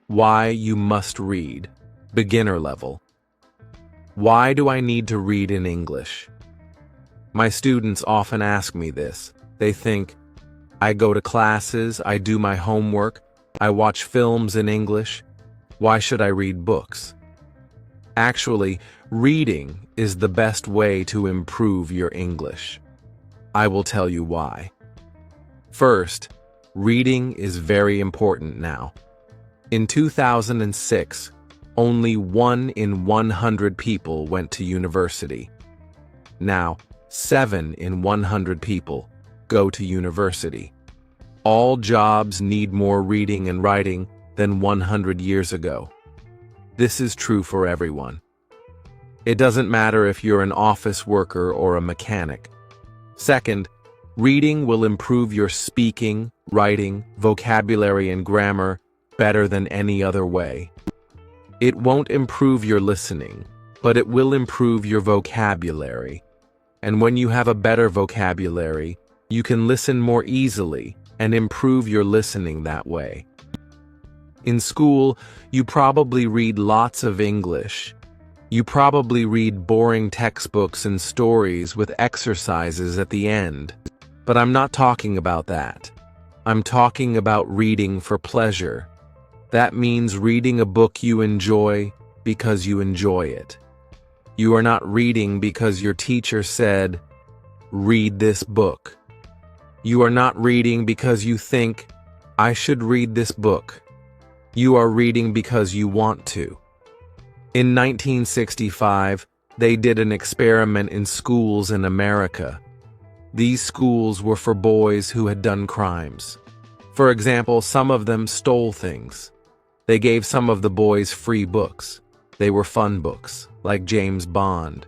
Why you must read. Beginner level. Why do I need to read in English? My students often ask me this. They think, I go to classes, I do my homework, I watch films in English. Why should I read books? Actually, reading is the best way to improve your English. I will tell you why. First, reading is very important now. In 2006, only 1 in 100 people went to university. Now, 7 in 100 people go to university. All jobs need more reading and writing than 100 years ago. This is true for everyone. It doesn't matter if you're an office worker or a mechanic. Second, reading will improve your speaking, writing, vocabulary, and grammar better than any other way. It won't improve your listening, but it will improve your vocabulary. And when you have a better vocabulary, you can listen more easily and improve your listening that way. In school, you probably read lots of English. You probably read boring textbooks and stories with exercises at the end. But I'm not talking about that. I'm talking about reading for pleasure. That means reading a book you enjoy because you enjoy it. You are not reading because your teacher said, read this book. You are not reading because you think, I should read this book. You are reading because you want to. In 1965, they did an experiment in schools in America. These schools were for boys who had done crimes. For example, some of them stole things. They gave some of the boys free books. They were fun books, like James Bond.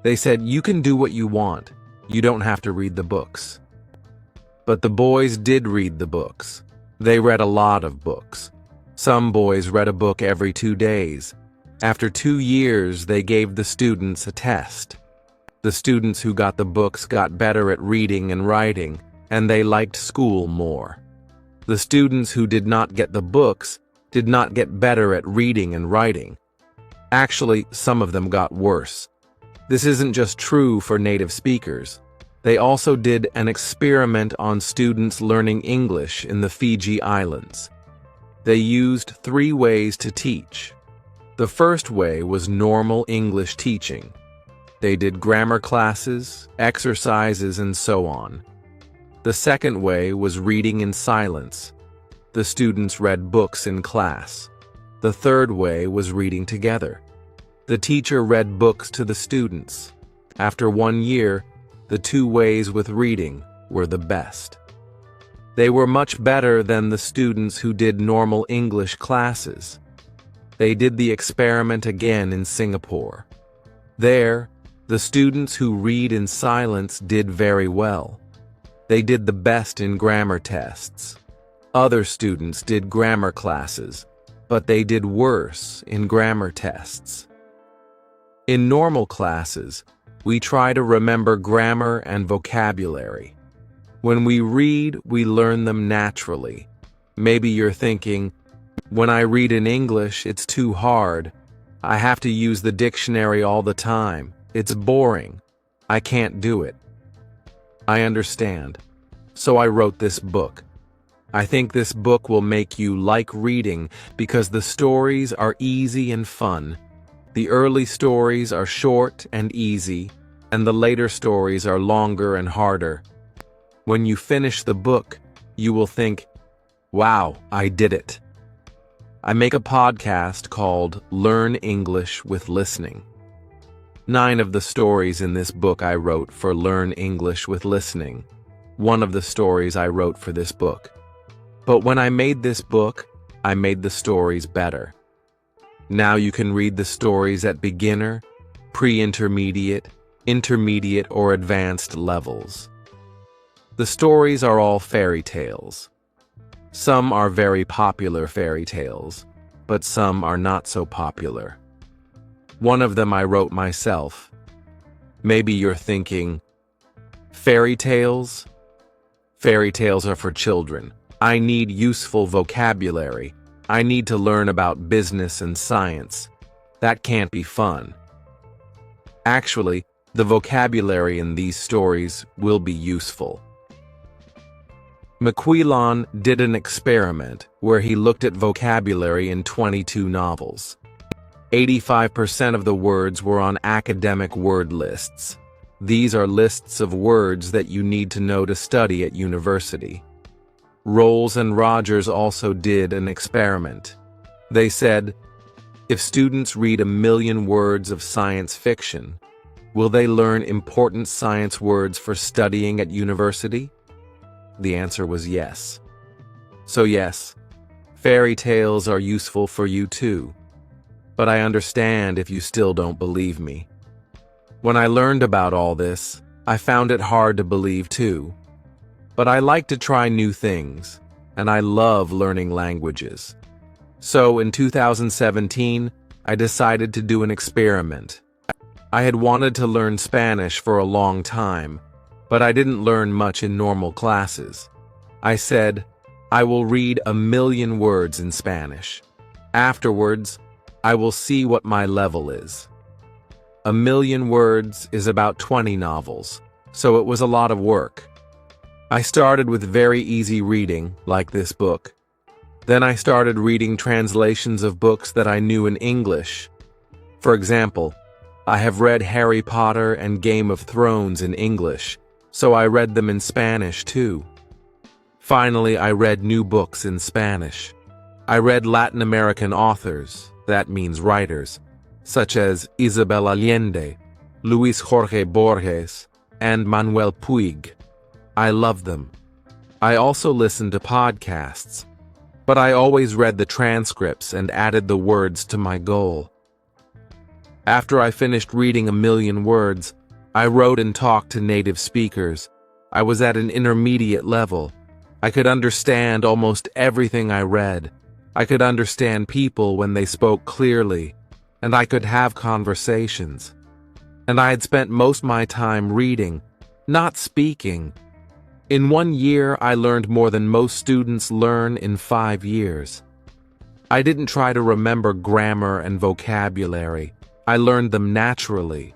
They said, you can do what you want. You don't have to read the books. But the boys did read the books. They read a lot of books. Some boys read a book every 2 days. After 2 years, they gave the students a test. The students who got the books got better at reading and writing, and they liked school more. The students who did not get the books did not get better at reading and writing. Actually, some of them got worse. This isn't just true for native speakers. They also did an experiment on students learning English in the Fiji Islands. They used 3 ways to teach. The first way was normal English teaching. They did grammar classes, exercises, and so on. The second way was reading in silence. The students read books in class. The third way was reading together. The teacher read books to the students. After 1 year, the 2 ways with reading were the best. They were much better than the students who did normal English classes. They did the experiment again in Singapore. There, the students who read in silence did very well. They did the best in grammar tests. Other students did grammar classes, but they did worse in grammar tests. In normal classes, we try to remember grammar and vocabulary. When we read, we learn them naturally. Maybe you're thinking, when I read in English, it's too hard. I have to use the dictionary all the time. It's boring. I can't do it. I understand. So I wrote this book. I think this book will make you like reading because the stories are easy and fun. The early stories are short and easy, and the later stories are longer and harder. When you finish the book, you will think, wow, I did it. I make a podcast called Learn English with Listening. 9 of the stories in this book I wrote for Learn English with Listening. 1 of the stories I wrote for this book. But when I made this book, I made the stories better. Now you can read the stories at beginner, pre-intermediate, intermediate, or advanced levels. The stories are all fairy tales. Some are very popular fairy tales, but some are not so popular. One of them I wrote myself. Maybe you're thinking, fairy tales? Fairy tales are for children. I need useful vocabulary. I need to learn about business and science. That can't be fun. Actually, the vocabulary in these stories will be useful. McQuillan did an experiment where he looked at vocabulary in 22 novels. 85% of the words were on academic word lists. These are lists of words that you need to know to study at university. Rolls and Rogers also did an experiment. They said, if students read 1 million words of science fiction, will they learn important science words for studying at university? The answer was yes. So yes, fairy tales are useful for you too. But I understand if you still don't believe me. When I learned about all this, I found it hard to believe too. But I like to try new things, and I love learning languages. So in 2017, I decided to do an experiment. I had wanted to learn Spanish for a long time, but I didn't learn much in normal classes. I said, I will read 1 million words in Spanish. Afterwards, I will see what my level is. 1 million words is about 20 novels, so it was a lot of work. I started with very easy reading, like this book. Then I started reading translations of books that I knew in English. For example, I have read Harry Potter and Game of Thrones in English, so I read them in Spanish too. Finally, I read new books in Spanish. I read Latin American authors, that means writers, such as Isabel Allende, Luis Jorge Borges, and Manuel Puig. I love them. I also listened to podcasts, but I always read the transcripts and added the words to my goal. After I finished reading 1 million words, I wrote and talked to native speakers. I was at an intermediate level. I could understand almost everything I read. I could understand people when they spoke clearly, and I could have conversations. And I had spent most of my time reading, not speaking. In 1 year, I learned more than most students learn in 5 years. I didn't try to remember grammar and vocabulary. I learned them naturally.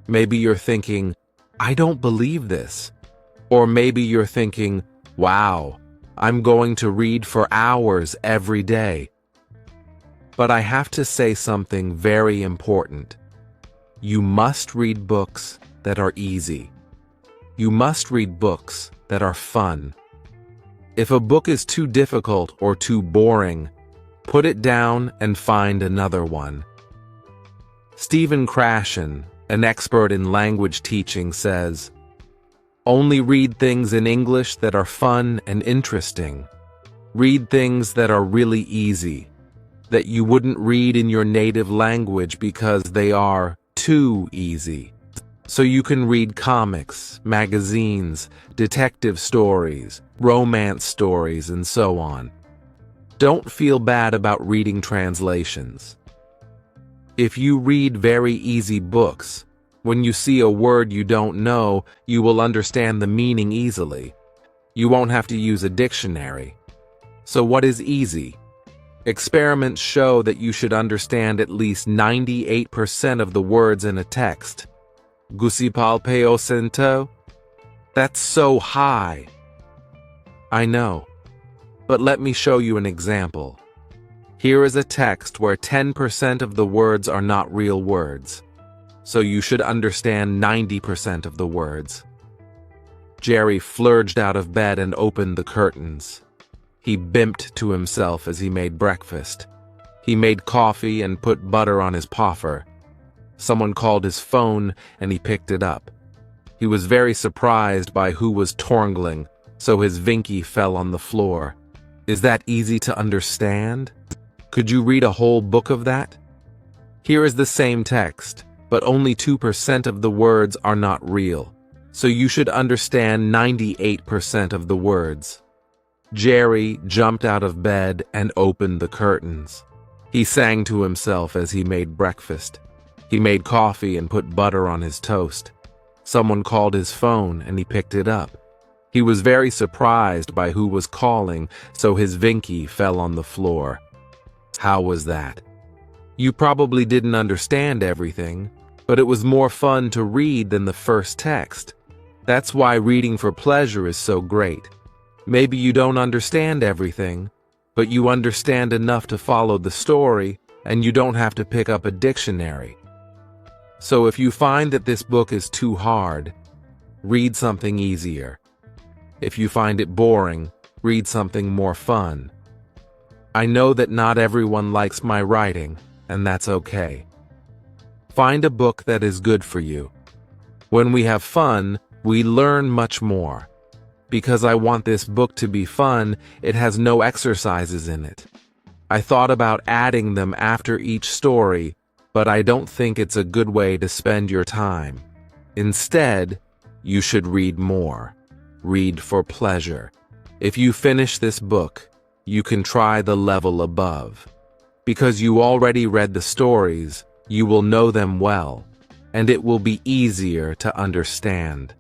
Maybe you're thinking, I don't believe this. Or maybe you're thinking, wow, I'm going to read for hours every day. But I have to say something very important. You must read books that are easy. You must read books that are fun. If a book is too difficult or too boring, put it down and find another one. Stephen Krashen, an expert in language teaching, says, only read things in English that are fun and interesting. Read things that are really easy, that you wouldn't read in your native language because they are too easy. So you can read comics, magazines, detective stories, romance stories, and so on. Don't feel bad about reading translations. If you read very easy books, when you see a word you don't know, you will understand the meaning easily. You won't have to use a dictionary. So what is easy? Experiments show that you should understand at least 98% of the words in a text. Gusipalpeocento? That's so high. I know. But let me show you an example. Here is a text where 10% of the words are not real words. So you should understand 90% of the words. Jerry flurged out of bed and opened the curtains. He bimped to himself as he made breakfast. He made coffee and put butter on his poffer. Someone called his phone and he picked it up. He was very surprised by who was torngling, so his Vinky fell on the floor. Is that easy to understand? Could you read a whole book of that? Here is the same text, but only 2% of the words are not real, so you should understand 98% of the words. Jerry jumped out of bed and opened the curtains. He sang to himself as he made breakfast. He made coffee and put butter on his toast. Someone called his phone and he picked it up. He was very surprised by who was calling, so his Vinky fell on the floor. How was that? You probably didn't understand everything, but it was more fun to read than the first text. That's why reading for pleasure is so great. Maybe you don't understand everything, but you understand enough to follow the story, and you don't have to pick up a dictionary. So if you find that this book is too hard, read something easier. If you find it boring, read something more fun. I know that not everyone likes my writing, and that's okay. Find a book that is good for you. When we have fun, we learn much more. Because I want this book to be fun, it has no exercises in it. I thought about adding them after each story, but I don't think it's a good way to spend your time. Instead, you should read more. Read for pleasure. If you finish this book, you can try the level above. Because you already read the stories, you will know them well, and it will be easier to understand.